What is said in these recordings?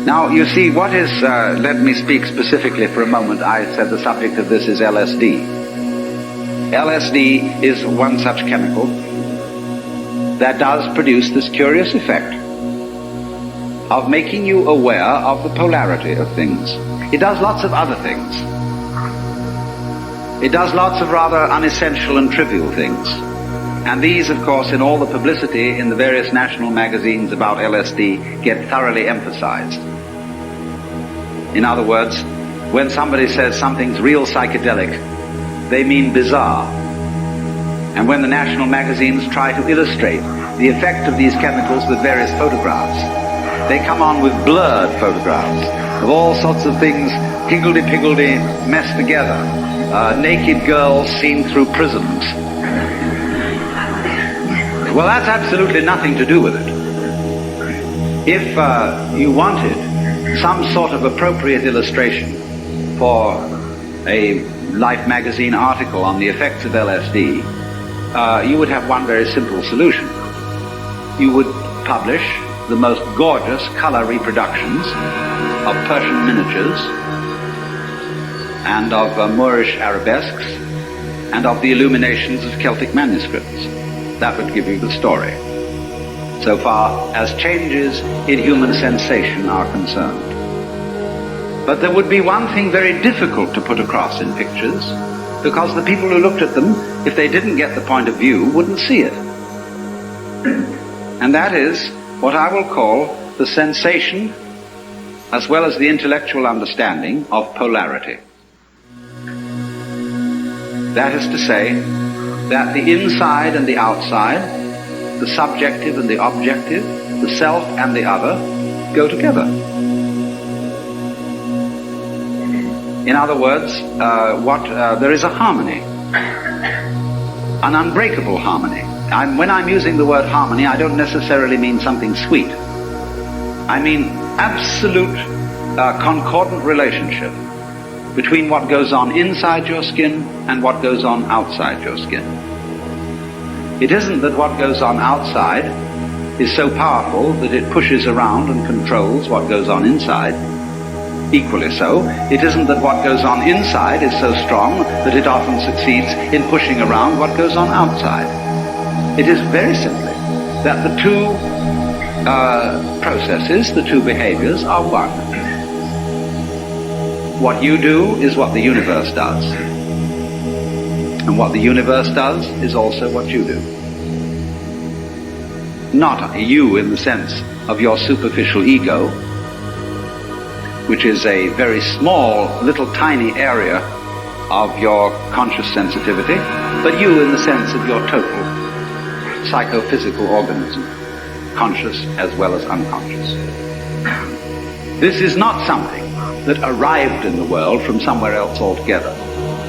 Now, you see, what is, let me speak specifically for a moment. I said the subject of this is LSD. LSD is one such chemical that does produce this curious effect of making you aware of the polarity of things. It does lots of other things. It does lots of rather unessential and trivial things. And these, of course, in all the publicity in the various national magazines about LSD, get thoroughly emphasized. In other words, when somebody says something's real psychedelic, they mean bizarre. And when the national magazines try to illustrate the effect of these chemicals with various photographs, they come on with blurred photographs of all sorts of things higgledy-piggledy messed together. Naked girls seen through prisms. Well, that's absolutely nothing to do with it. If you wanted some sort of appropriate illustration for a Life magazine article on the effects of LSD, you would have one very simple solution. You would publish the most gorgeous color reproductions of Persian miniatures and of Moorish arabesques and of the illuminations of Celtic manuscripts. That would give you the story, so far as changes in human sensation are concerned. But there would be one thing very difficult to put across in pictures, because the people who looked at them, if they didn't get the point of view, wouldn't see it. And that is what I will call the sensation, as well as the intellectual understanding, of polarity. That is to say, that the inside and the outside, the subjective and the objective, the self and the other, go together. In other words, there is a harmony, an unbreakable harmony. When I'm using the word harmony, I don't necessarily mean something sweet. I mean absolute concordant relationship between what goes on inside your skin and what goes on outside your skin. It isn't that what goes on outside is so powerful that it pushes around and controls what goes on inside. Equally so, it isn't that what goes on inside is so strong that it often succeeds in pushing around what goes on outside. It is very simply that the two processes, the two behaviors, are one. What you do is what the universe does. And what the universe does is also what you do. Not you in the sense of your superficial ego, which is a very small, little tiny area of your conscious sensitivity, but you in the sense of your total psychophysical organism, conscious as well as unconscious. This is not something that arrived in the world from somewhere else altogether,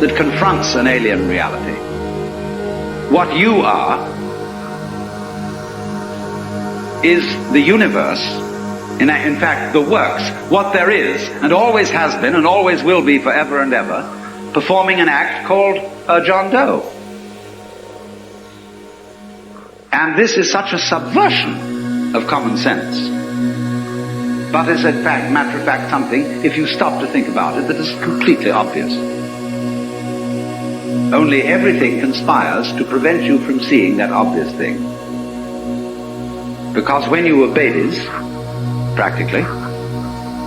that confronts an alien reality. What you are is the universe, in fact the works, what there is and always has been and always will be forever and ever, performing an act called John Doe. And this is such a subversion of common sense, but is in fact, matter of fact, something, if you stop to think about it, that is completely obvious. Only everything conspires to prevent you from seeing that obvious thing. Because when you were babies, practically,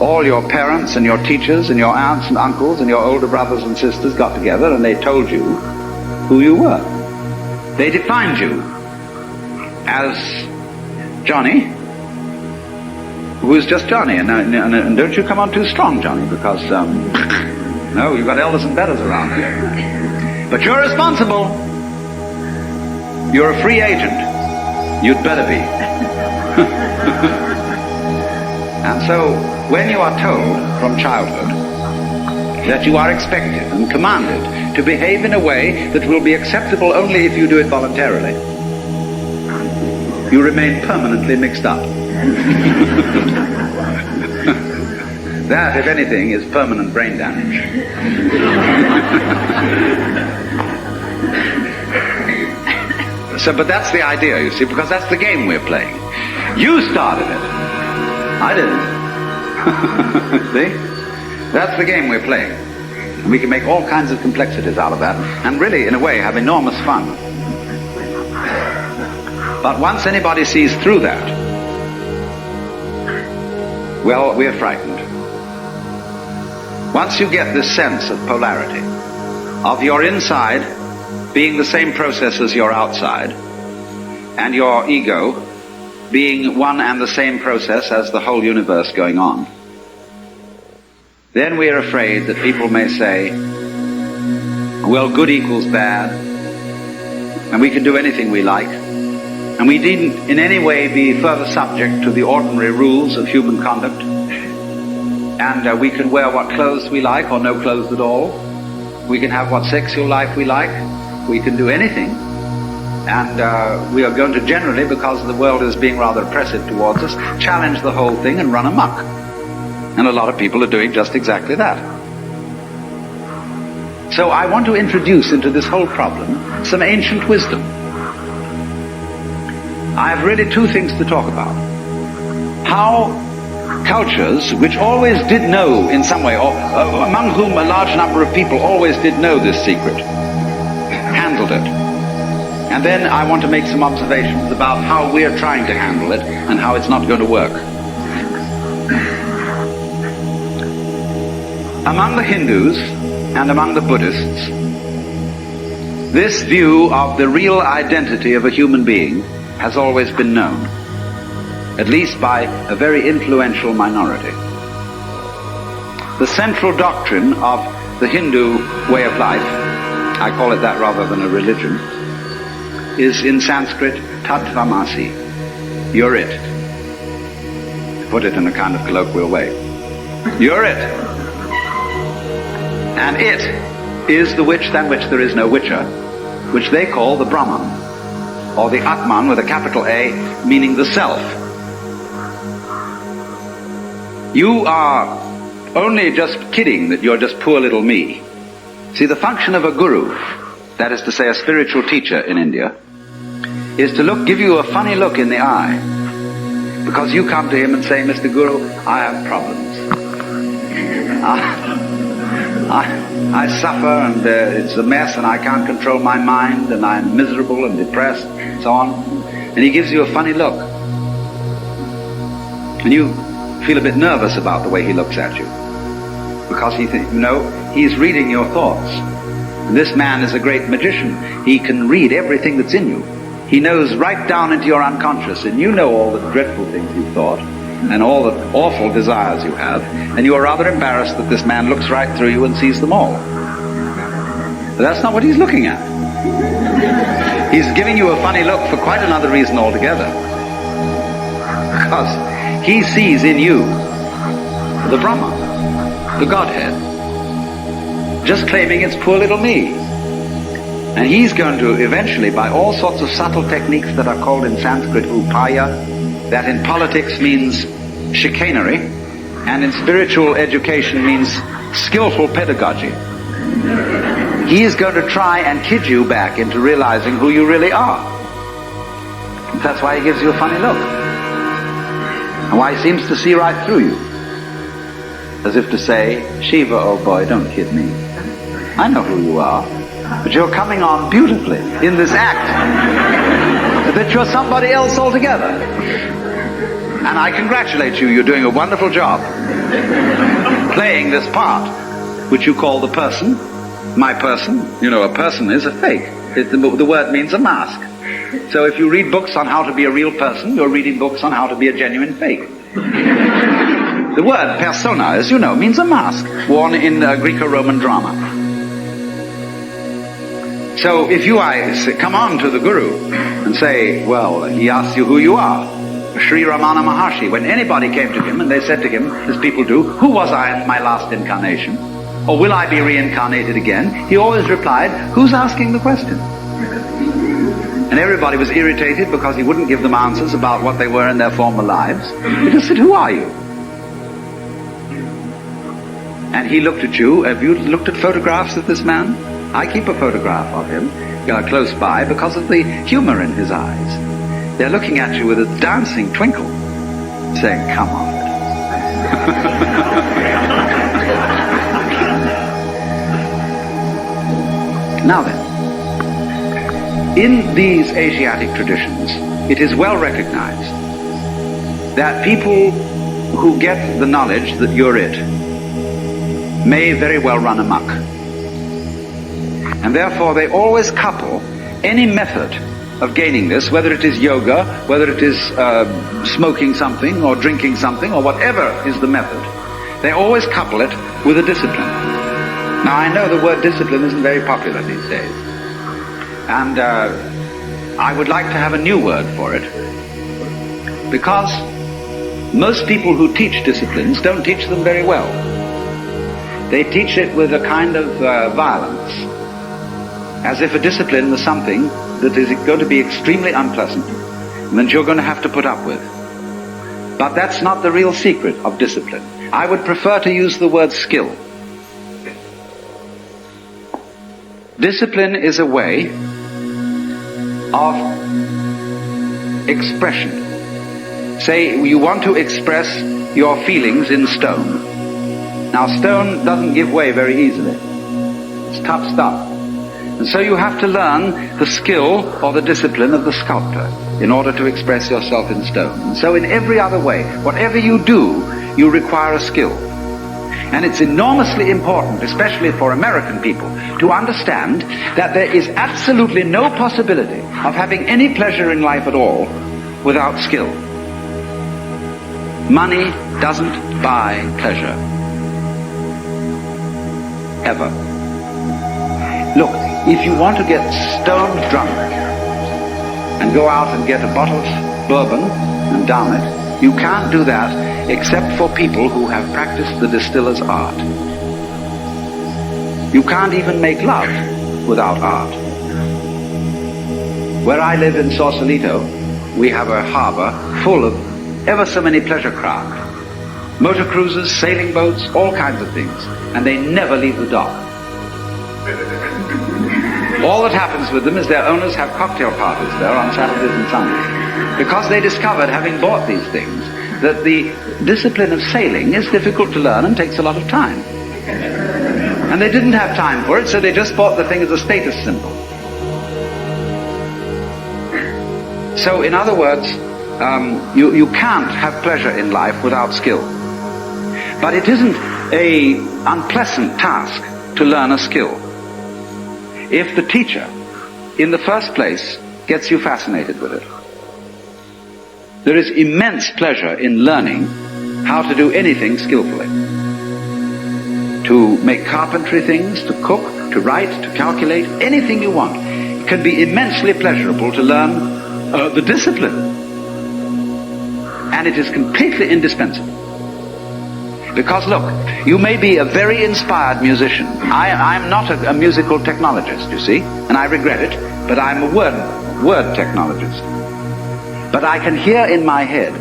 all your parents and your teachers and your aunts and uncles and your older brothers and sisters got together and they told you who you were. They defined you as Johnny, who is just Johnny. And don't you come on too strong, Johnny, because, no, you've got elders and betters around here. But you're responsible. You're a free agent. You'd better be. And so, when you are told from childhood that you are expected and commanded to behave in a way that will be acceptable only if you do it voluntarily, you remain permanently mixed up. That, if anything, is permanent brain damage. But that's the idea, you see, because that's the game we're playing. You started it. I didn't. See? That's the game we're playing. And we can make all kinds of complexities out of that, and really, in a way, have enormous fun. But once anybody sees through that, well, we're frightened. Once you get this sense of polarity, of your inside being the same process as your outside, and your ego being one and the same process as the whole universe going on, then we are afraid that people may say, well, good equals bad, and we can do anything we like, and we needn't in any way be further subject to the ordinary rules of human conduct, and we can wear what clothes we like or no clothes at all. We can have what sexual life we like. We can do anything. And we are going to generally, because the world is being rather oppressive towards us, challenge the whole thing and run amok. And a lot of people are doing just exactly that. So I want to introduce into this whole problem some ancient wisdom. I have really two things to talk about. How cultures, which always did know in some way, or among whom a large number of people always did know this secret, handled it. And then I want to make some observations about how we're trying to handle it and how it's not going to work. Among the Hindus and among the Buddhists, this view of the real identity of a human being has always been known, at least by a very influential minority. The central doctrine of the Hindu way of life, I call it that rather than a religion, is in Sanskrit, Tattvamasi. You're it. To put it in a kind of colloquial way. You're it. And it is the which than which there is no witcher, which they call the Brahman, or the Atman with a capital A, meaning the self. You are only just kidding that you're just poor little me. See, the function of a guru, that is to say a spiritual teacher in India, is to give you a funny look in the eye. Because you come to him and say, Mr. Guru, I have problems. I suffer and it's a mess and I can't control my mind and I'm miserable and depressed and so on. And he gives you a funny look. And you feel a bit nervous about the way he looks at you. Because he's reading your thoughts. And this man is a great magician. He can read everything that's in you. He knows right down into your unconscious, and you know all the dreadful things you've thought and all the awful desires you have, and you are rather embarrassed that this man looks right through you and sees them all. But that's not what he's looking at. He's giving you a funny look for quite another reason altogether. Because he sees in you the Brahman, the Godhead, just claiming it's poor little me. And he's going to eventually, by all sorts of subtle techniques that are called in Sanskrit upaya, that in politics means chicanery, and in spiritual education means skillful pedagogy. He is going to try and kid you back into realizing who you really are. That's why he gives you a funny look. And why he seems to see right through you. As if to say, Shiva, oh boy, don't kid me. I know who you are. But you're coming on beautifully in this act that you're somebody else altogether. And I congratulate you. You're doing a wonderful job playing this part, which you call the person, my person. You know, a person is a fake. The word means a mask. So if you read books on how to be a real person, you're reading books on how to be a genuine fake. The word persona, as you know, means a mask worn in Greco-Roman drama. So if you come on to the Guru and say, well, he asks you who you are, Sri Ramana Maharshi, when anybody came to him and they said to him, as people do, who was I in my last incarnation? Or will I be reincarnated again? He always replied, who's asking the question? And everybody was irritated because he wouldn't give them answers about what they were in their former lives. He just said, who are you? And he looked at you. Have you looked at photographs of this man? I keep a photograph of him close by because of the humor in his eyes. They're looking at you with a dancing twinkle, saying, come on. Now then, in these Asiatic traditions, it is well recognized that people who get the knowledge that you're it may very well run amok. And therefore they always couple any method of gaining this, whether it is yoga, whether it is smoking something or drinking something or whatever is the method, they always couple it with a discipline. Now I know the word discipline isn't very popular these days, and I would like to have a new word for it, because most people who teach disciplines don't teach them very well. They teach it with a kind of violence, as if a discipline was something that is going to be extremely unpleasant and that you're going to have to put up with. But that's not the real secret of discipline. I would prefer to use the word skill. Discipline is a way of expression. Say you want to express your feelings in stone. Now stone doesn't give way very easily. It's tough stuff. And so you have to learn the skill or the discipline of the sculptor in order to express yourself in stone. And so in every other way, whatever you do, you require a skill. And it's enormously important, especially for American people, to understand that there is absolutely no possibility of having any pleasure in life at all without skill. Money doesn't buy pleasure. Ever. Look, if you want to get stone drunk and go out and get a bottle of bourbon and down it, you can't do that except for people who have practiced the distiller's art. You can't even make love without art. Where I live in Sausalito, we have a harbor full of ever so many pleasure craft. Motor cruisers, sailing boats, all kinds of things. And they never leave the dock. All that happens with them is their owners have cocktail parties there on Saturdays and Sundays. Because they discovered, having bought these things, that the discipline of sailing is difficult to learn and takes a lot of time. And they didn't have time for it, so they just bought the thing as a status symbol. So, in other words, you can't have pleasure in life without skill. But it isn't an unpleasant task to learn a skill. If the teacher, in the first place, gets you fascinated with it. There is immense pleasure in learning how to do anything skillfully. To make carpentry things, to cook, to write, to calculate, anything you want. It can be immensely pleasurable to learn the discipline. And it is completely indispensable. Because look, you may be a very inspired musician. I'm not a musical technologist, you see, and I regret it, but I'm a word technologist. But I can hear in my head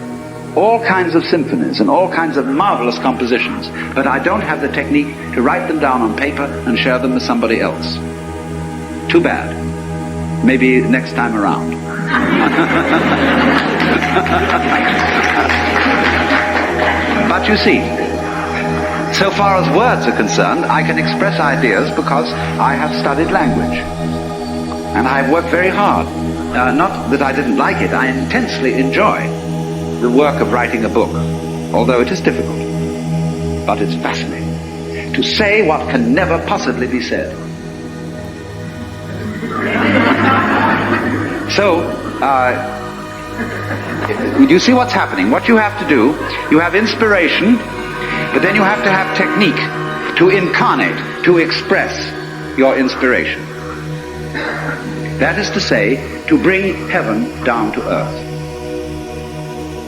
all kinds of symphonies and all kinds of marvelous compositions, but I don't have the technique to write them down on paper and share them with somebody else. Too bad. Maybe next time around. But you see, so far as words are concerned, I can express ideas because I have studied language. And I've worked very hard. Not that I didn't like it, I intensely enjoy the work of writing a book, although it is difficult. But it's fascinating to say what can never possibly be said. So, you see what's happening. What you have to do, you have inspiration, but then you have to have technique to incarnate, to express your inspiration. That is to say, to bring heaven down to earth.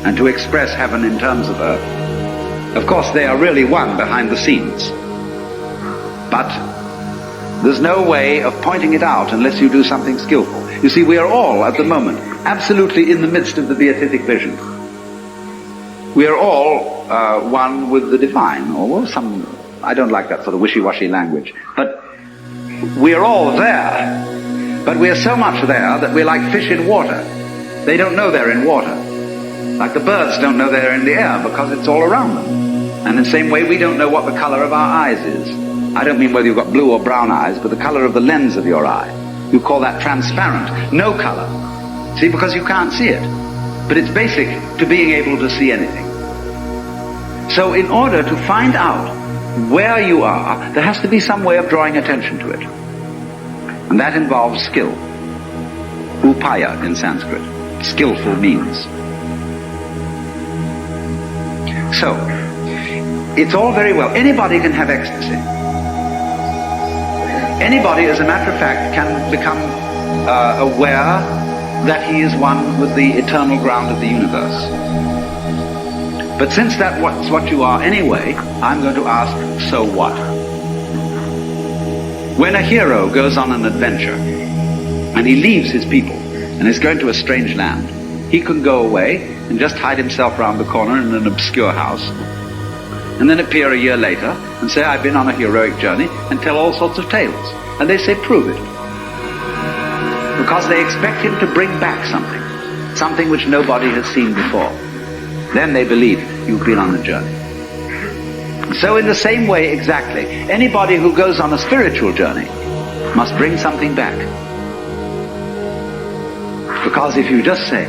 And to express heaven in terms of earth. Of course, they are really one behind the scenes. But there's no way of pointing it out unless you do something skillful. You see, we are all, at the moment, absolutely in the midst of the beatific vision. We are all one with the divine, or some, I don't like that sort of wishy-washy language, but we are all there. But we are so much there that we're like fish in water. They don't know they're in water. Like the birds don't know they're in the air because it's all around them. And in the same way, we don't know what the color of our eyes is. I don't mean whether you've got blue or brown eyes, but the color of the lens of your eye. You call that transparent, no color. See, because you can't see it. But it's basic to being able to see anything. So in order to find out where you are, there has to be some way of drawing attention to it. And that involves skill. Upaya in Sanskrit. Skillful means. So, it's all very well. Anybody can have ecstasy. Anybody, as a matter of fact, can become aware that he is one with the eternal ground of the universe. But since that's what you are anyway, I'm going to ask, so what? When a hero goes on an adventure, and he leaves his people, and is going to a strange land, he can go away and just hide himself round the corner in an obscure house, and then appear a year later and say, I've been on a heroic journey, and tell all sorts of tales. And they say, prove it. Because they expect him to bring back something which nobody has seen before. Then they believe you've been on the journey. So in the same way, exactly, anybody who goes on a spiritual journey must bring something back. Because if you just say,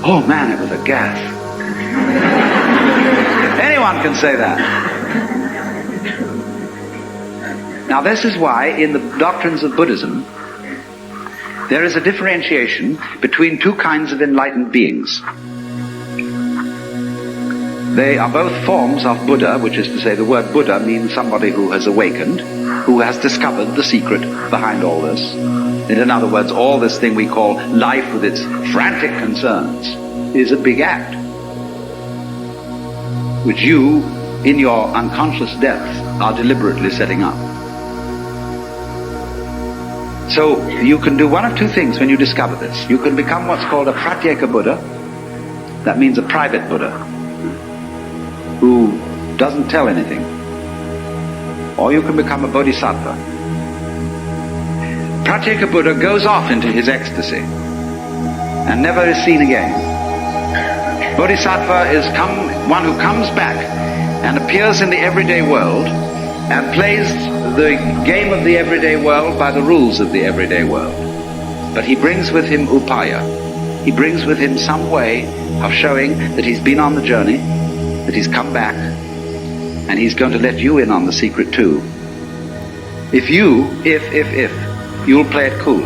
oh man, it was a gas. Anyone can say that. Now this is why in the doctrines of Buddhism there is a differentiation between two kinds of enlightened beings. They are both forms of Buddha, which is to say the word Buddha means somebody who has awakened, who has discovered the secret behind all this. In other words, all this thing we call life with its frantic concerns is a big act, which you, in your unconscious depths, are deliberately setting up. So you can do one of two things when you discover this. You can become what's called a pratyeka Buddha. That means a private Buddha who doesn't tell anything. Or you can become a bodhisattva. Pratyeka Buddha goes off into his ecstasy and never is seen again. Bodhisattva is one who comes back and appears in the everyday world and plays the game of the everyday world by the rules of the everyday world. But he brings with him upaya. He brings with him some way of showing that he's been on the journey, that he's come back, and he's going to let you in on the secret too. If you'll play it cool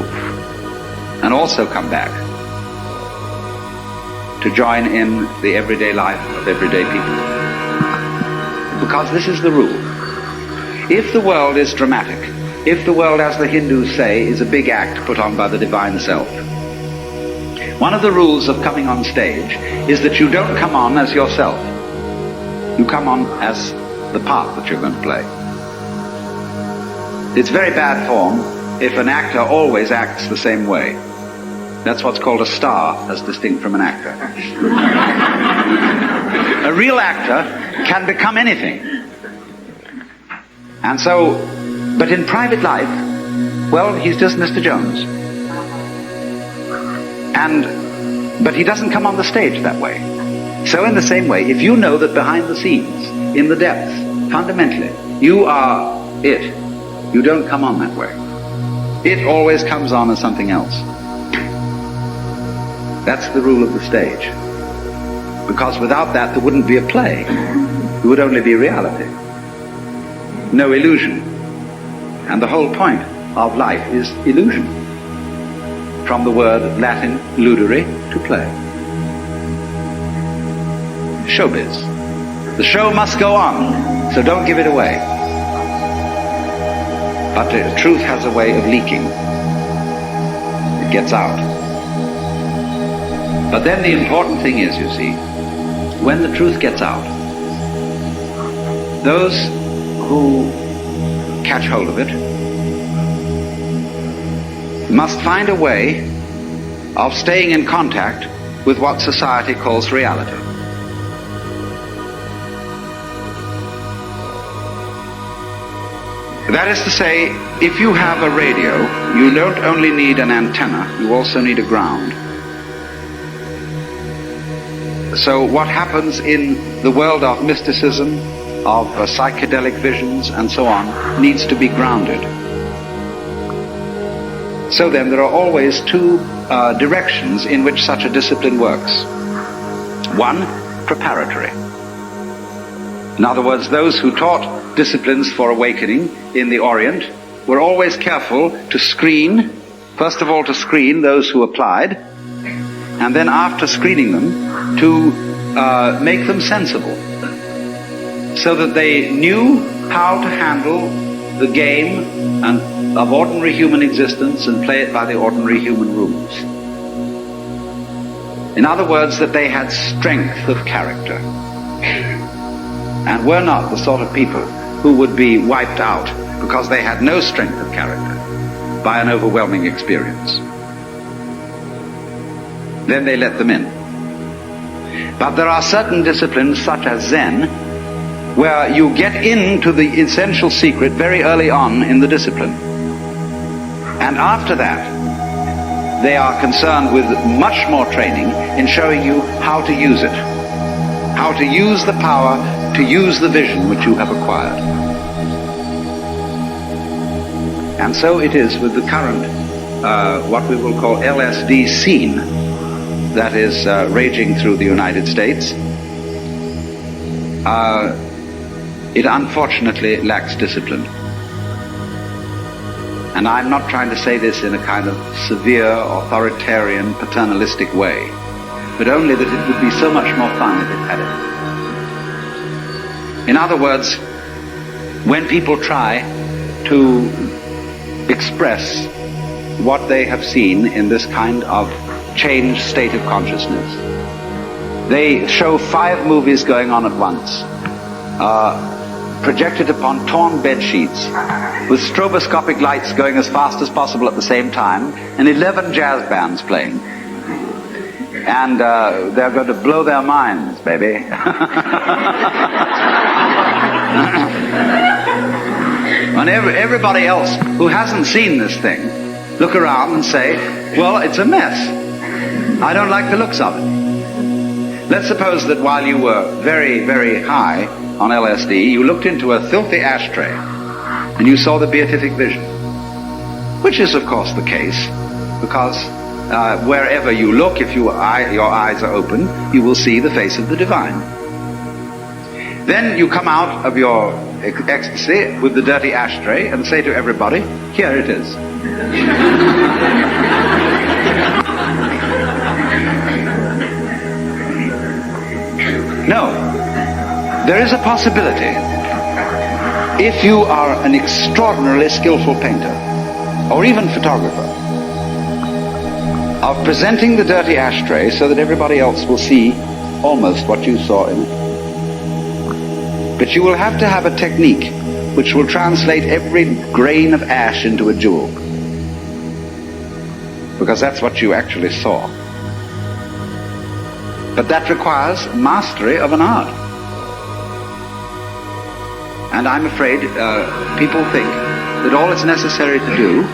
and also come back to join in the everyday life of everyday people. Because this is the rule. If the world is dramatic, if the world, as the Hindus say, is a big act put on by the divine self, one of the rules of coming on stage is that you don't come on as yourself. You come on as the part that you're going to play. It's very bad form if an actor always acts the same way. That's what's called a star, as distinct from an actor. A real actor can become anything. And so, but in private life, well, he's just Mr. Jones. But he doesn't come on the stage that way. So in the same way, if you know that behind the scenes, in the depths, fundamentally, you are it, you don't come on that way. It always comes on as something else. That's the rule of the stage. Because without that, there wouldn't be a play. It would only be reality. No illusion. And the whole point of life is illusion. From the word Latin ludere, to play. Showbiz. The show must go on, so don't give it away. But the truth has a way of leaking. It gets out. But then the important thing is, you see, when the truth gets out, those who catch hold of it must find a way of staying in contact with what society calls reality. That is to say, if you have a radio, you don't only need an antenna, you also need a ground. So what happens in the world of mysticism, of psychedelic visions and so on, needs to be grounded. So then there are always two directions in which such a discipline works. One, preparatory. In other words, those who taught disciplines for awakening in the Orient were always careful to screen, first of all to screen those who applied, and then after screening them to make them sensible, so that they knew how to handle the game of ordinary human existence and play it by the ordinary human rules. In other words, that they had strength of character and were not the sort of people who would be wiped out because they had no strength of character by an overwhelming experience. Then they let them in. But there are certain disciplines, such as Zen, where you get into the essential secret very early on in the discipline. And after that, they are concerned with much more training in showing you how to use it, how to use the power, to use the vision which you have acquired. And so it is with the current, what we will call LSD scene, that is raging through the United States. It unfortunately lacks discipline. And I'm not trying to say this in a kind of severe, authoritarian, paternalistic way, but only that it would be so much more fun if it had it. In other words, when people try to express what they have seen in this kind of changed state of consciousness, they show 5 movies going on at once, projected upon torn bed sheets, with stroboscopic lights going as fast as possible at the same time, and 11 jazz bands playing. And they're going to blow their minds, baby. And everybody else who hasn't seen this thing look around and say, well, it's a mess. I don't like the looks of it. Let's suppose that while you were very, very high on LSD, you looked into a filthy ashtray and you saw the beatific vision, which is, of course, the case, because wherever you look, if your eyes are open, you will see the face of the divine. Then you come out of your ecstasy with the dirty ashtray and say to everybody, here it is. No, there is a possibility, if you are an extraordinarily skillful painter, or even photographer, of presenting the dirty ashtray so that everybody else will see almost what you saw in it. But you will have to have a technique which will translate every grain of ash into a jewel, because that's what you actually saw. But that requires mastery of an art. And I'm afraid people think that all it's necessary to do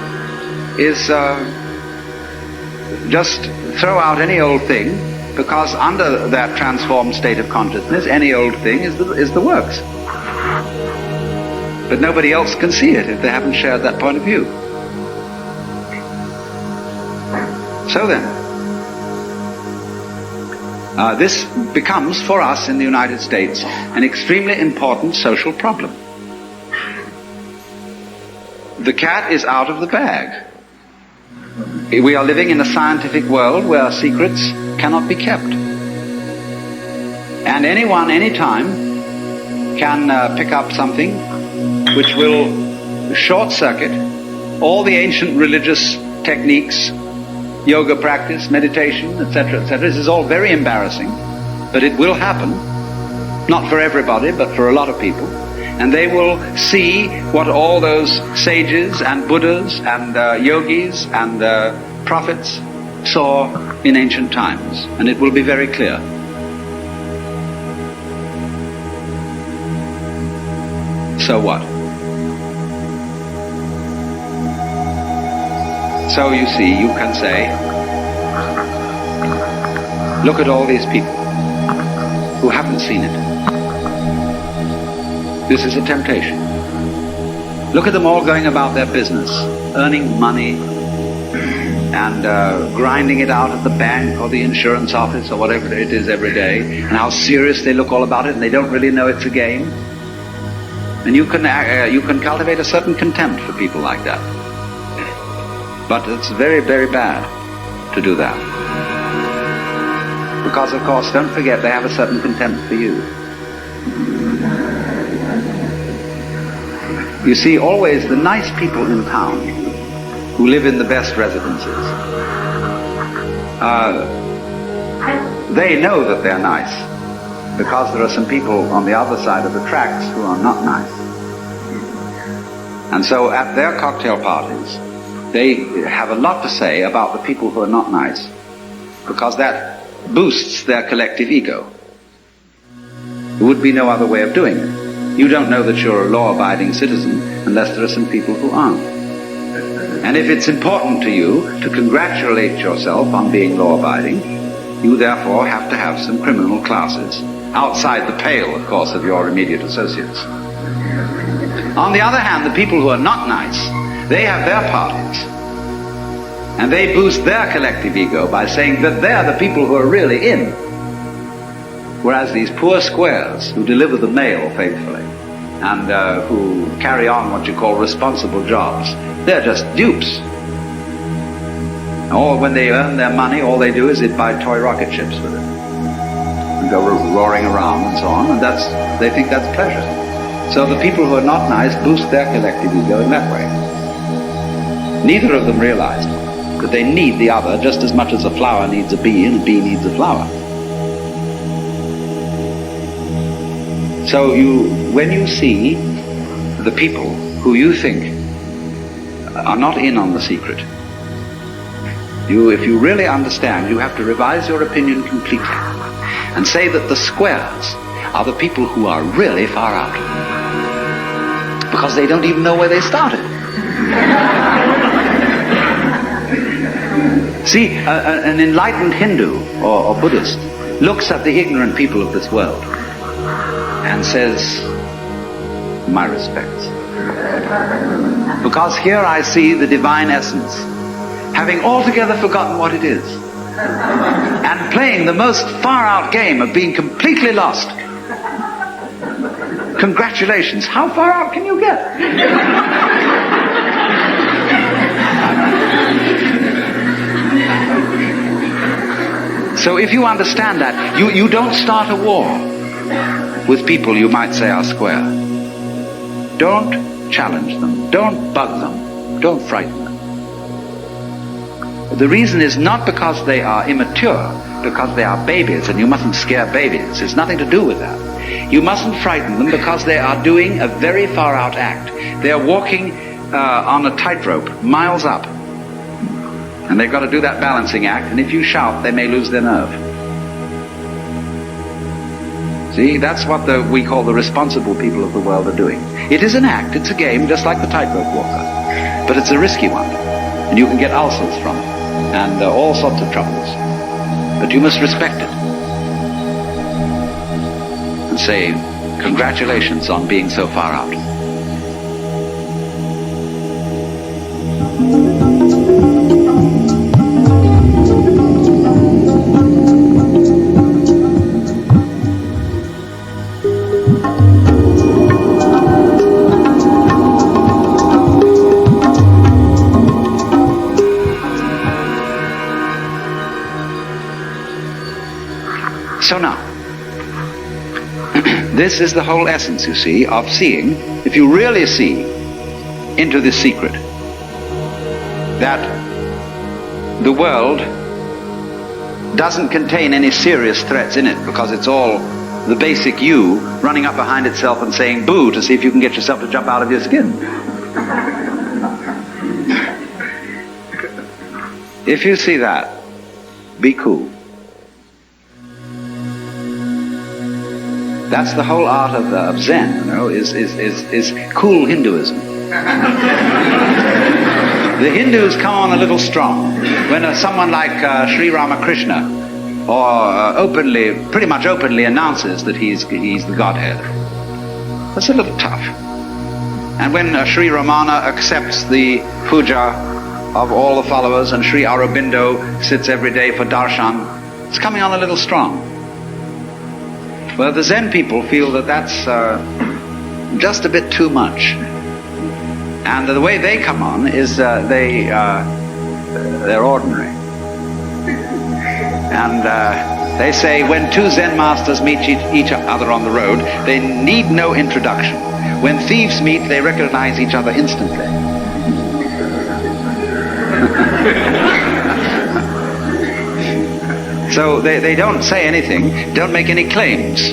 is just throw out any old thing, because under that transformed state of consciousness, any old thing is the works. But nobody else can see it if they haven't shared that point of view. So then, this becomes, for us in the United States, an extremely important social problem. The cat is out of the bag. We are living in a scientific world where secrets cannot be kept. And anyone, anytime, can pick up something which will short-circuit all the ancient religious techniques, yoga practice, meditation, etc., etc. This is all very embarrassing, but it will happen. Not for everybody, but for a lot of people. And they will see what all those sages and Buddhas and yogis and prophets saw in ancient times. And it will be very clear. So what? So you see, you can say, look at all these people who haven't seen it. This is a temptation. Look at them all going about their business, earning money and grinding it out at the bank or the insurance office or whatever it is every day, and how serious they look all about it, and they don't really know it's a game. And you can cultivate a certain contempt for people like that. But it's very, very bad to do that. Because, of course, don't forget, they have a certain contempt for you. You see, always the nice people in town who live in the best residences, they know that they're nice, because there are some people on the other side of the tracks who are not nice. And so at their cocktail parties, they have a lot to say about the people who are not nice, because that boosts their collective ego. There would be no other way of doing it. You don't know that you're a law-abiding citizen unless there are some people who aren't. And if it's important to you to congratulate yourself on being law-abiding, you therefore have to have some criminal classes, outside the pale, of course, of your immediate associates. On the other hand, the people who are not nice, they have their parties. And they boost their collective ego by saying that they're the people who are really in. Whereas these poor squares who deliver the mail faithfully and who carry on what you call responsible jobs, they're just dupes. Or when they earn their money, all they do is buy toy rocket ships with it and go roaring around and so on, and they think that's pleasure. So the people who are not nice boost their collective ego in that way. Neither of them realize that they need the other just as much as a flower needs a bee and a bee needs a flower. So when you see the people who you think are not in on the secret, if you really understand, you have to revise your opinion completely and say that the squares are the people who are really far out, because they don't even know where they started. See, an enlightened Hindu or Buddhist looks at the ignorant people of this world and says, my respects. Because here I see the divine essence, having altogether forgotten what it is, and playing the most far-out game of being completely lost. Congratulations. How far out can you get? So if you understand that, you don't start a war with people you might say are square. Don't challenge them. Don't bug them. Don't frighten them. The reason is not because they are immature, because they are babies, and you mustn't scare babies. It's nothing to do with that. You mustn't frighten them because they are doing a very far-out act. They are walking on a tightrope, miles up. And they've got to do that balancing act, and if you shout, they may lose their nerve. See, that's what we call the responsible people of the world are doing. It is an act, it's a game, just like the tightrope walker. But it's a risky one, and you can get ulcers from it, and all sorts of troubles. But you must respect it. And say, congratulations on being so far out. So now, this is the whole essence, you see, of seeing. If you really see into this secret, that the world doesn't contain any serious threats in it, because it's all the basic you running up behind itself and saying boo to see if you can get yourself to jump out of your skin. If you see that, be cool. That's the whole art of Zen, you know, is cool Hinduism. The Hindus come on a little strong when someone like Sri Ramakrishna pretty much openly announces that he's the Godhead. That's a little tough. And when Sri Ramana accepts the puja of all the followers and Sri Aurobindo sits every day for darshan, it's coming on a little strong. Well, the Zen people feel that that's just a bit too much. And the way they come on is they're ordinary. And they say when two Zen masters meet each other on the road, they need no introduction. When thieves meet, they recognize each other instantly. So they don't say anything, don't make any claims.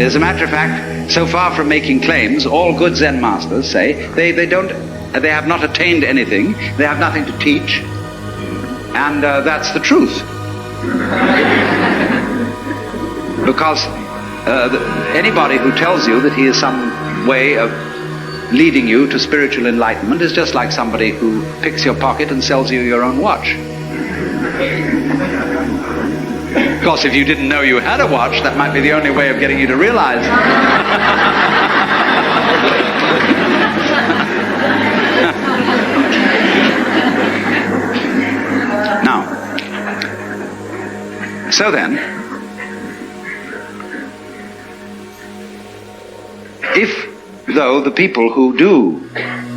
As a matter of fact, so far from making claims, all good Zen masters say they have not attained anything, they have nothing to teach, and that's the truth. Because anybody who tells you that he is some way of leading you to spiritual enlightenment is just like somebody who picks your pocket and sells you your own watch. Of course, if you didn't know you had a watch, that might be the only way of getting you to realize. Now, so then, if, though, the people who do,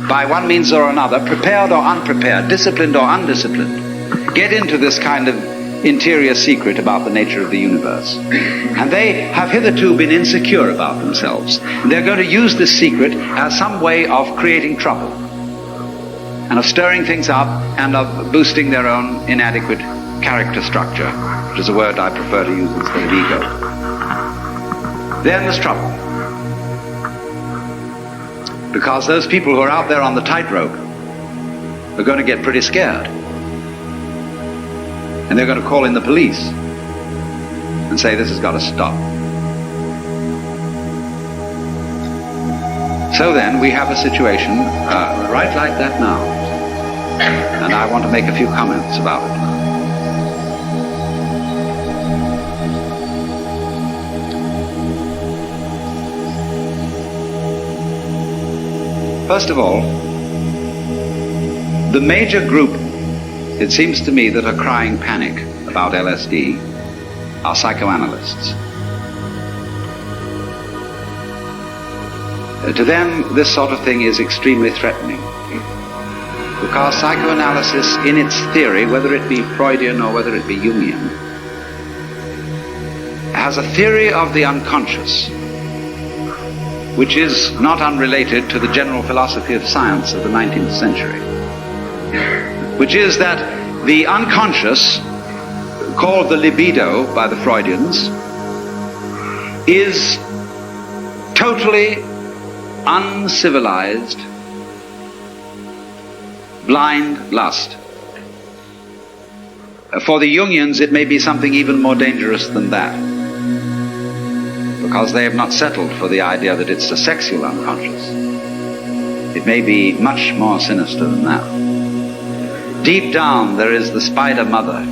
by one means or another, prepared or unprepared, disciplined or undisciplined, get into this kind of interior secret about the nature of the universe, and they have hitherto been insecure about themselves, they're going to use this secret as some way of creating trouble, and of stirring things up, and of boosting their own inadequate character structure, which is a word I prefer to use instead of ego. Then there's trouble. Because those people who are out there on the tightrope are going to get pretty scared. And they're going to call in the police and say this has got to stop. So then we have a situation right like that now. And I want to make a few comments about it. First of all, the major group, it seems to me, that are crying panic about LSD are psychoanalysts. To them, this sort of thing is extremely threatening, because psychoanalysis, in its theory, whether it be Freudian or whether it be Jungian, has a theory of the unconscious, which is not unrelated to the general philosophy of science of the 19th century, which is that the unconscious, called the libido by the Freudians, is totally uncivilized, blind lust. For the Jungians, it may be something even more dangerous than that, because they have not settled for the idea that it's a sexual unconscious. It may be much more sinister than that. Deep down, there is the spider mother.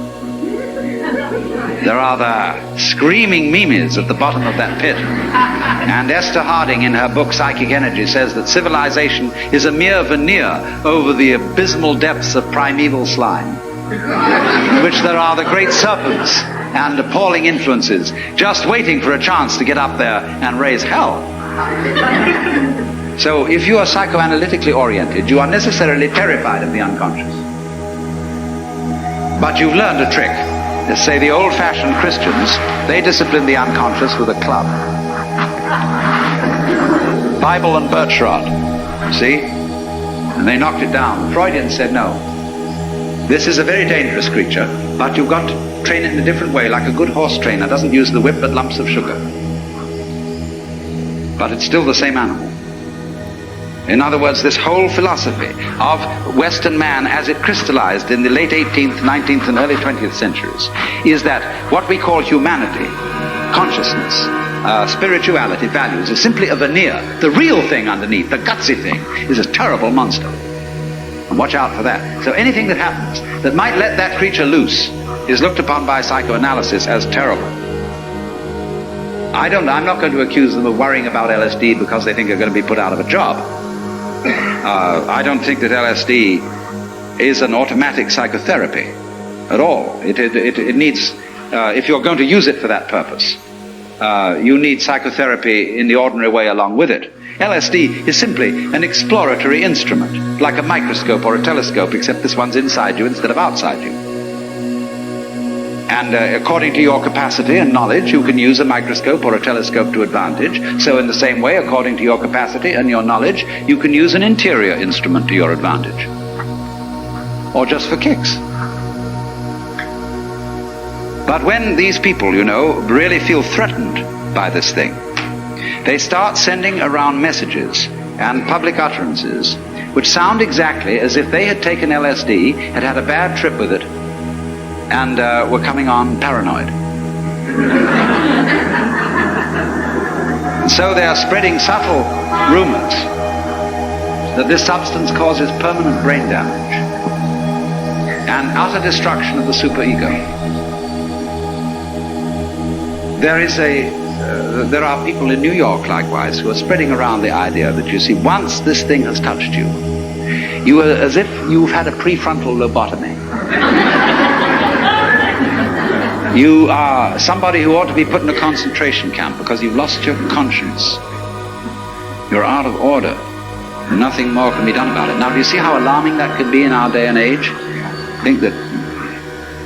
There are the screaming mimes at the bottom of that pit. And Esther Harding, in her book Psychic Energy, says that civilization is a mere veneer over the abysmal depths of primeval slime, in which there are the great serpents and appalling influences just waiting for a chance to get up there and raise hell. So if you are psychoanalytically oriented, you are necessarily terrified of the unconscious. But you've learned a trick. Let's say the old-fashioned Christians, they discipline the unconscious with a club. Bible and birch rod, see? And they knocked it down. Freudian said no. This is a very dangerous creature, but you've got to train it in a different way, like a good horse trainer doesn't use the whip but lumps of sugar. But it's still the same animal. In other words, this whole philosophy of Western man as it crystallized in the late 18th, 19th and early 20th centuries is that what we call humanity, consciousness, spirituality, values, is simply a veneer. The real thing underneath, the gutsy thing, is a terrible monster. And watch out for that. So anything that happens that might let that creature loose is looked upon by psychoanalysis as terrible. I'm not going to accuse them of worrying about LSD because they think they're going to be put out of a job. I don't think that LSD is an automatic psychotherapy at all. It needs, if you're going to use it for that purpose, you need psychotherapy in the ordinary way along with it. LSD is simply an exploratory instrument, like a microscope or a telescope, except this one's inside you instead of outside you. And according to your capacity and knowledge, you can use a microscope or a telescope to advantage. So in the same way, according to your capacity and your knowledge, you can use an interior instrument to your advantage. Or just for kicks. But when these people, really feel threatened by this thing, they start sending around messages and public utterances which sound exactly as if they had taken LSD, had had a bad trip with it, and were coming on paranoid. So they are spreading subtle rumors that this substance causes permanent brain damage and utter destruction of the superego. There are people in New York, likewise, who are spreading around the idea that, you see, once this thing has touched you, you are as if you've had a prefrontal lobotomy. You are somebody who ought to be put in a concentration camp because you've lost your conscience. You're out of order. Nothing more can be done about it. Now, do you see how alarming that could be in our day and age? Think that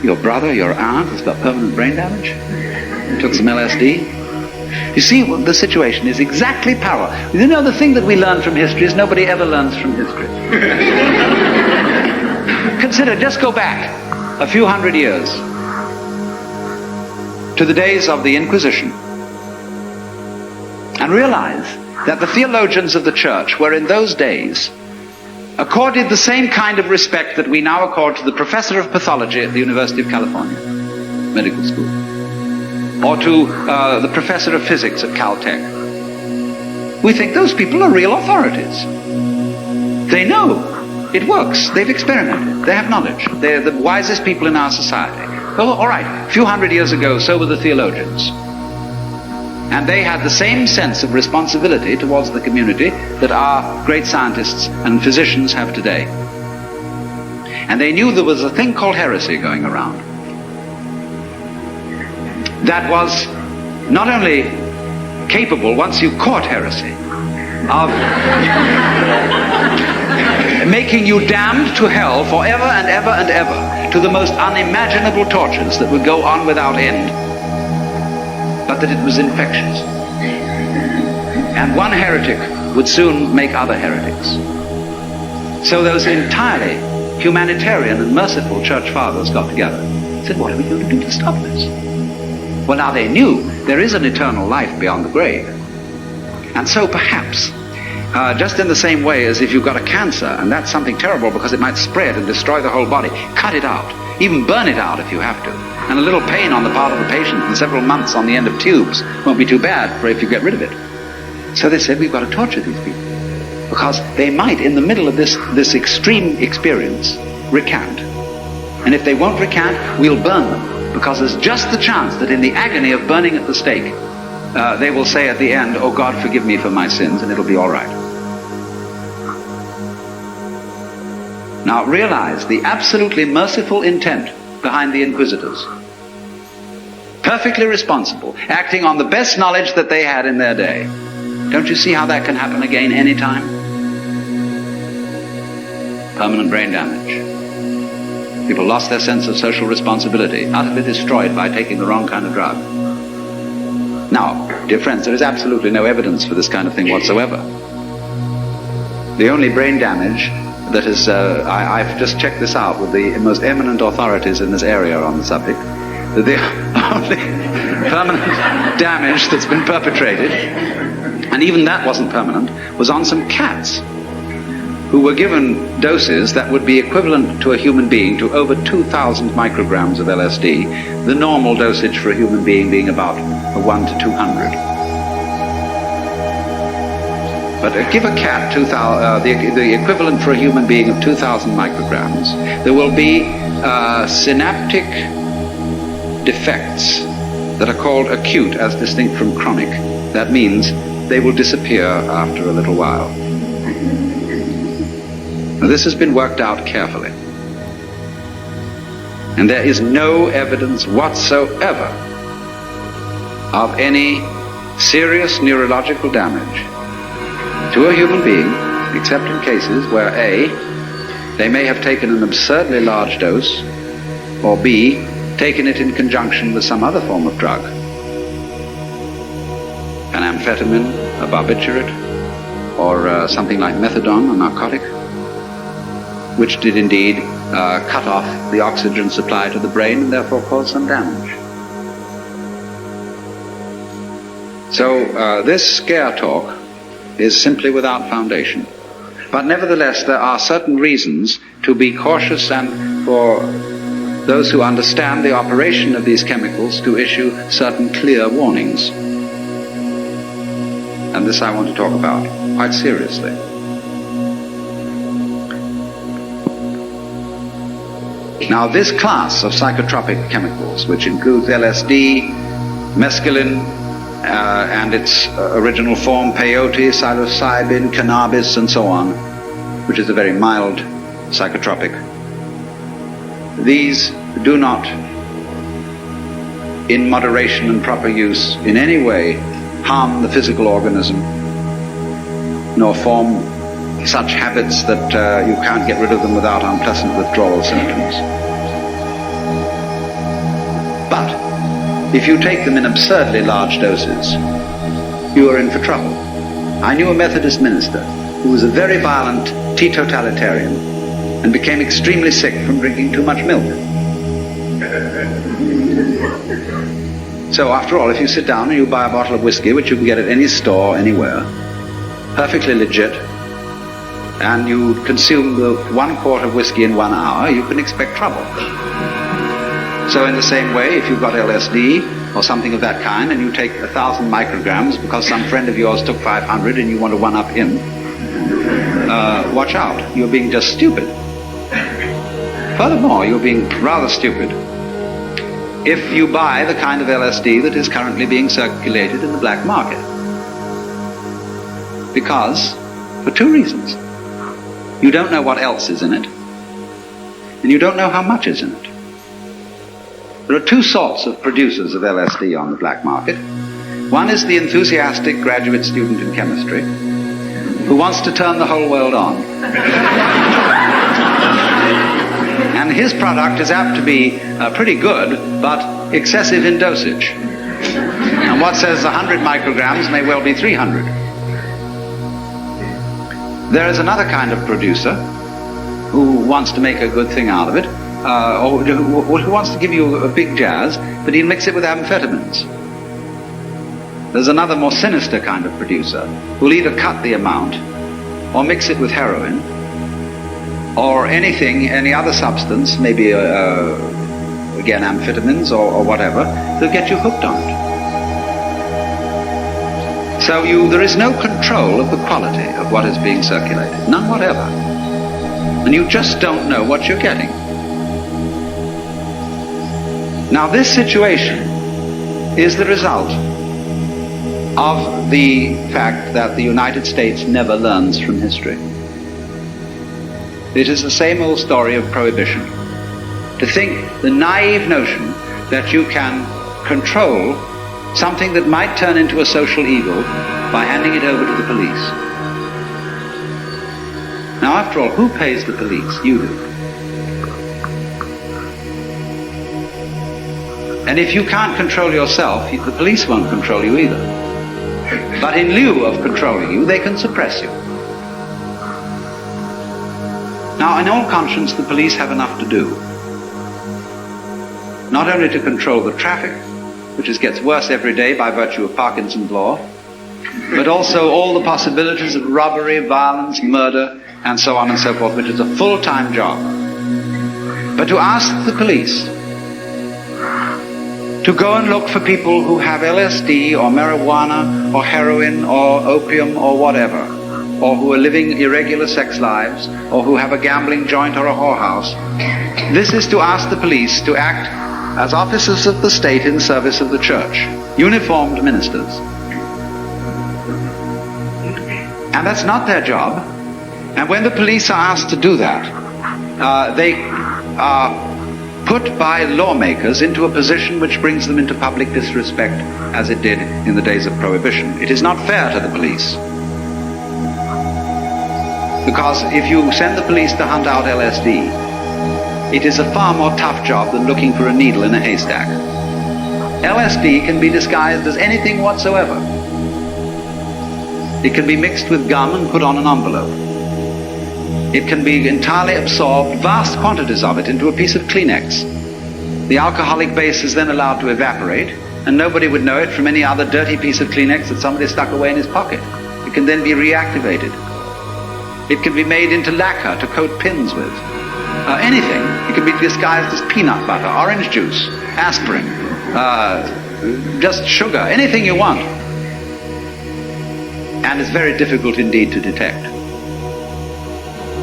your brother, your aunt, has got permanent brain damage? Took some LSD? You see, the situation is exactly parallel. The thing that we learn from history is nobody ever learns from history. Consider, just go back a few hundred years to the days of the Inquisition and realize that the theologians of the church were in those days accorded the same kind of respect that we now accord to the professor of pathology at the University of California Medical School, or to the professor of physics at Caltech. We think those people are real authorities. They know it works. They've experimented. They have knowledge. They're the wisest people in our society. Well, all right, a few hundred years ago, so were the theologians. And they had the same sense of responsibility towards the community that our great scientists and physicians have today. And they knew there was a thing called heresy going around that was not only capable, once you caught heresy, of making you damned to hell forever and ever and ever, to the most unimaginable tortures that would go on without end, but that it was infectious. And one heretic would soon make other heretics. So those entirely humanitarian and merciful church fathers got together and said, what are we going to do to stop this? Well, now they knew there is an eternal life beyond the grave. And so perhaps, just in the same way as if you've got a cancer, and that's something terrible because it might spread and destroy the whole body, cut it out. Even burn it out if you have to. And a little pain on the part of the patient and several months on the end of tubes won't be too bad for if you get rid of it. So they said, we've got to torture these people, because they might, in the middle of this extreme experience, recant. And if they won't recant, we'll burn them, because there's just the chance that in the agony of burning at the stake, they will say at the end, oh God, forgive me for my sins, and it'll be all right. Now realize the absolutely merciful intent behind the inquisitors. Perfectly responsible, acting on the best knowledge that they had in their day. Don't you see how that can happen again anytime? Permanent brain damage. People lost their sense of social responsibility, utterly destroyed by taking the wrong kind of drug. Now, dear friends, there is absolutely no evidence for this kind of thing whatsoever. The only brain damage that is, I've just checked this out with the most eminent authorities in this area on the subject, that the only permanent damage that's been perpetrated, and even that wasn't permanent, was on some cats who were given doses that would be equivalent to a human being to over 2,000 micrograms of LSD, the normal dosage for a human being being about 1 to 200. But give a cat the equivalent for a human being of 2,000 micrograms, there will be synaptic defects that are called acute as distinct from chronic. That means they will disappear after a little while. Now, this has been worked out carefully. And there is no evidence whatsoever of any serious neurological damage to a human being, except in cases where A, they may have taken an absurdly large dose, or B, taken it in conjunction with some other form of drug, an amphetamine, a barbiturate, or something like methadone, a narcotic, which did indeed cut off the oxygen supply to the brain and therefore cause some damage. So this scare talk is simply without foundation. But nevertheless, there are certain reasons to be cautious, and for those who understand the operation of these chemicals to issue certain clear warnings. And this I want to talk about quite seriously. Now, this class of psychotropic chemicals, which includes LSD, mescaline, and its original form, peyote, psilocybin, cannabis, and so on, which is a very mild psychotropic, these do not, in moderation and proper use, in any way harm the physical organism, nor form such habits that you can't get rid of them without unpleasant withdrawal symptoms. But if you take them in absurdly large doses, you are in for trouble. I knew a Methodist minister who was a very violent teetotalitarian and became extremely sick from drinking too much milk. So after all, if you sit down and you buy a bottle of whiskey, which you can get at any store, anywhere, perfectly legit, and you consume the 1 quart of whiskey in 1 hour, you can expect trouble. So in the same way, if you've got LSD or something of that kind, and you take 1,000 micrograms because some friend of yours took 500 and you want to one-up him, watch out. You're being just stupid. Furthermore, you're being rather stupid if you buy the kind of LSD that is currently being circulated in the black market. Because, for 2 reasons. You don't know what else is in it, and you don't know how much is in it. There are 2 sorts of producers of LSD on the black market. One is the enthusiastic graduate student in chemistry who wants to turn the whole world on. And his product is apt to be pretty good, but excessive in dosage. And what says 100 micrograms may well be 300. There is another kind of producer who wants to make a good thing out of it, or who wants to give you a big jazz, but he'll mix it with amphetamines. There's another more sinister kind of producer who'll either cut the amount or mix it with heroin or any other substance, maybe again amphetamines or whatever, that'll get you hooked on it. So there is no control of the quality of what is being circulated, none whatever. And you just don't know what you're getting. Now, this situation is the result of the fact that the United States never learns from history. It is the same old story of prohibition. To think the naive notion that you can control something that might turn into a social evil by handing it over to the police. Now, after all, who pays the police? You do. And if you can't control yourself, the police won't control you either. But in lieu of controlling you, they can suppress you. Now, in all conscience, the police have enough to do. Not only to control the traffic, which gets worse every day by virtue of Parkinson's law, but also all the possibilities of robbery, violence, murder, and so on and so forth, which is a full-time job. But to ask the police to go and look for people who have LSD or marijuana or heroin or opium or whatever, or who are living irregular sex lives, or who have a gambling joint or a whorehouse, this is to ask the police to act as officers of the state in service of the church, uniformed ministers. And that's not their job. And when the police are asked to do that, they are put by lawmakers into a position which brings them into public disrespect, as it did in the days of Prohibition. It is not fair to the police. Because if you send the police to hunt out LSD, it is a far more tough job than looking for a needle in a haystack. LSD can be disguised as anything whatsoever. It can be mixed with gum and put on an envelope. It can be entirely absorbed, vast quantities of it, into a piece of Kleenex. The alcoholic base is then allowed to evaporate, and nobody would know it from any other dirty piece of Kleenex that somebody stuck away in his pocket. It can then be reactivated. It can be made into lacquer to coat pins with. Anything. It can be disguised as peanut butter, orange juice, aspirin, just sugar, anything you want. And it's very difficult indeed to detect.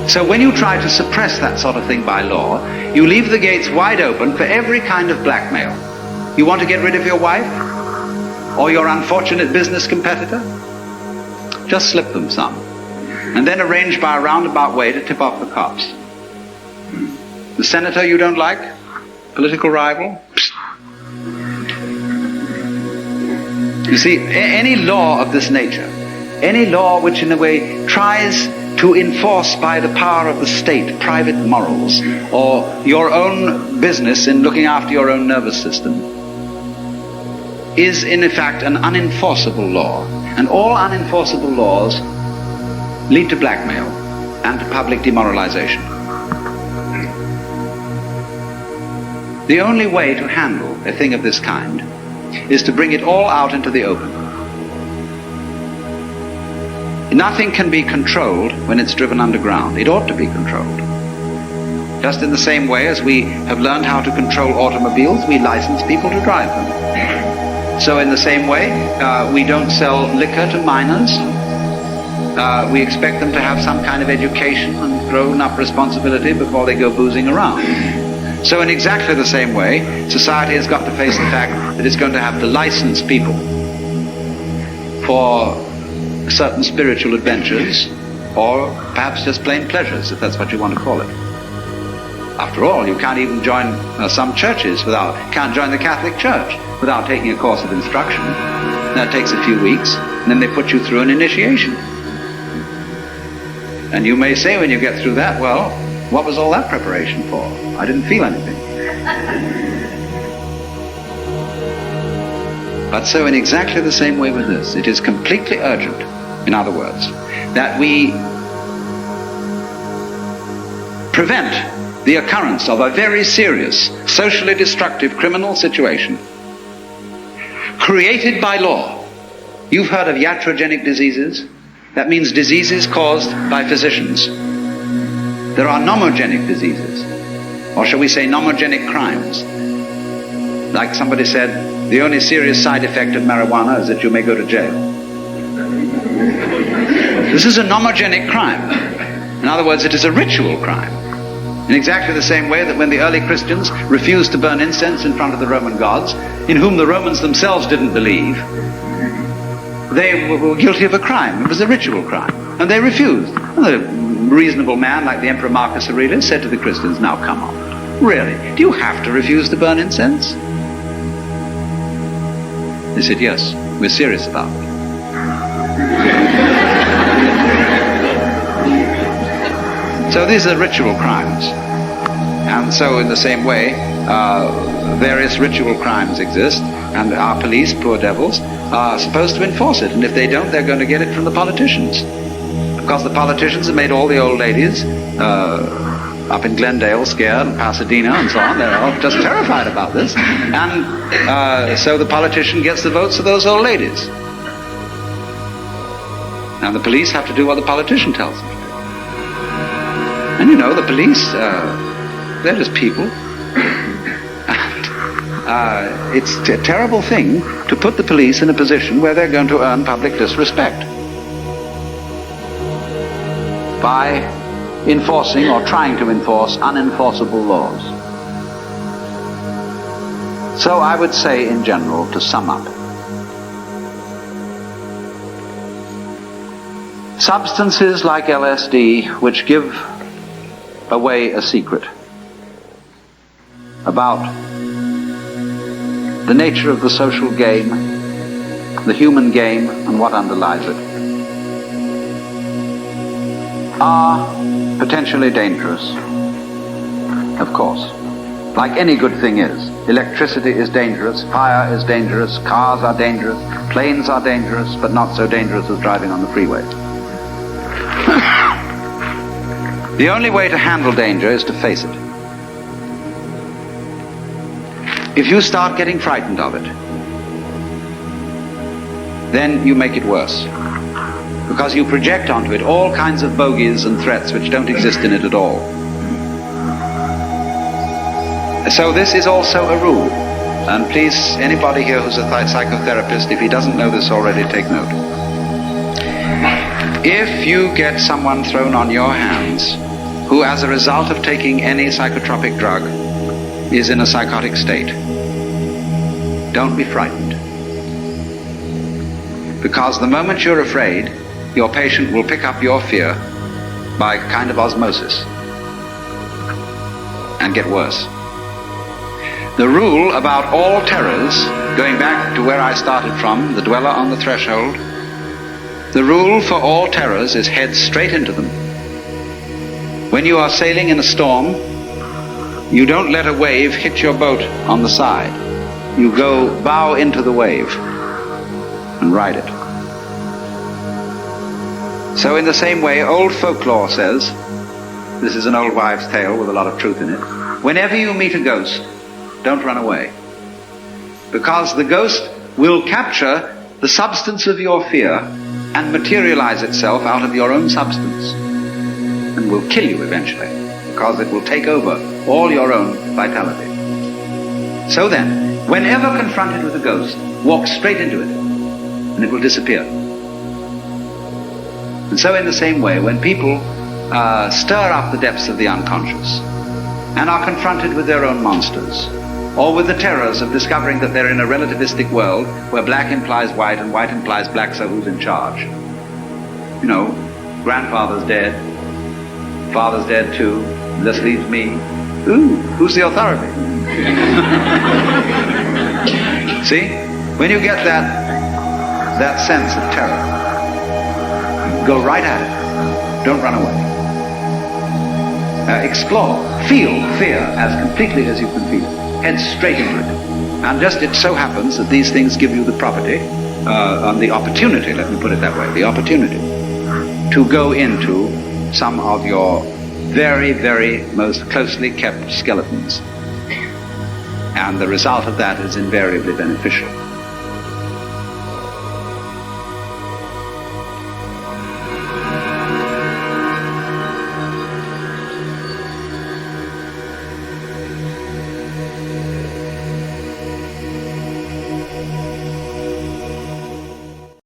So when you try to suppress that sort of thing by law, you leave the gates wide open for every kind of blackmail. You want to get rid of your wife? Or your unfortunate business competitor? Just slip them some. And then arrange by a roundabout way to tip off the cops. The senator you don't like? Political rival? Psst. You see, any law of this nature, any law which in a way tries to enforce by the power of the state private morals or your own business in looking after your own nervous system, is in effect an unenforceable law. And all unenforceable laws lead to blackmail and to public demoralization. The only way to handle a thing of this kind is to bring it all out into the open. Nothing can be controlled when it's driven underground. It ought to be controlled. Just in the same way as we have learned how to control automobiles, we license people to drive them. So in the same way, we don't sell liquor to minors. We expect them to have some kind of education and grown-up responsibility before they go boozing around. So in exactly the same way, society has got to face the fact that it's going to have to license people for certain spiritual adventures, or perhaps just plain pleasures, if that's what you want to call it. After all, you can't even join some churches can't join the Catholic Church without taking a course of instruction. That takes a few weeks, and then they put you through an initiation. And you may say when you get through that, well, what was all that preparation for? I didn't feel anything. But so in exactly the same way with this, it is completely urgent, in other words, that we prevent the occurrence of a very serious, socially destructive criminal situation created by law. You've heard of iatrogenic diseases? That means diseases caused by physicians. There are nomogenic diseases, or shall we say nomogenic crimes. Like somebody said, the only serious side effect of marijuana is that you may go to jail. This is a nomogenic crime. In other words, it is a ritual crime. In exactly the same way that when the early Christians refused to burn incense in front of the Roman gods, in whom the Romans themselves didn't believe, they were guilty of a crime. It was a ritual crime. And they refused. And a reasonable man like the Emperor Marcus Aurelius said to the Christians, now come on, really, do you have to refuse to burn incense? They said, yes, we're serious about it. So these are ritual crimes. And so in the same way, various ritual crimes exist, and our police, poor devils, are supposed to enforce it. And if they don't, they're going to get it from the politicians. Because the politicians have made all the old ladies up in Glendale scared, and Pasadena and so on. They're all just terrified about this. And so the politician gets the votes of those old ladies. Now the police have to do what the politician tells them to do. And you know, the police, they're just people. And it's a terrible thing to put the police in a position where they're going to earn public disrespect by enforcing or trying to enforce unenforceable laws. So I would say, in general, to sum up, substances like LSD, which give away a secret about the nature of the social game, the human game, and what underlies it, are potentially dangerous, of course, like any good thing is. Electricity is dangerous, fire is dangerous, cars are dangerous, planes are dangerous, but not so dangerous as driving on the freeway. The only way to handle danger is to face it. If you start getting frightened of it, then you make it worse, because you project onto it all kinds of bogies and threats which don't exist in it at all. So this is also a rule, and please, anybody here who's a psychotherapist, if he doesn't know this already, take note. If you get someone thrown on your hands who, as a result of taking any psychotropic drug, is in a psychotic state, don't be frightened. Because the moment you're afraid, your patient will pick up your fear by a kind of osmosis and get worse. The rule about all terrors, going back to where I started from, the dweller on the threshold, the rule for all terrors is head straight into them. When you are sailing in a storm, you don't let a wave hit your boat on the side. You go bow into the wave and ride it. So in the same way, old folklore says, this is an old wives' tale with a lot of truth in it, whenever you meet a ghost, don't run away. Because the ghost will capture the substance of your fear and materialize itself out of your own substance and will kill you eventually, because it will take over all your own vitality. So then, whenever confronted with a ghost, walk straight into it and it will disappear. And so in the same way, when people stir up the depths of the unconscious and are confronted with their own monsters, or with the terrors of discovering that they're in a relativistic world where black implies white and white implies black, so who's in charge? You know, grandfather's dead, father's dead too, this leaves me. Ooh, who's the authority? See? When you get that sense of terror, go right at it. Don't run away. Explore, feel fear as completely as you can feel it. Head straight into it. And just it so happens that these things give you the property, and the opportunity, let me put it that way, the opportunity to go into some of your very, very most closely kept skeletons. And the result of that is invariably beneficial.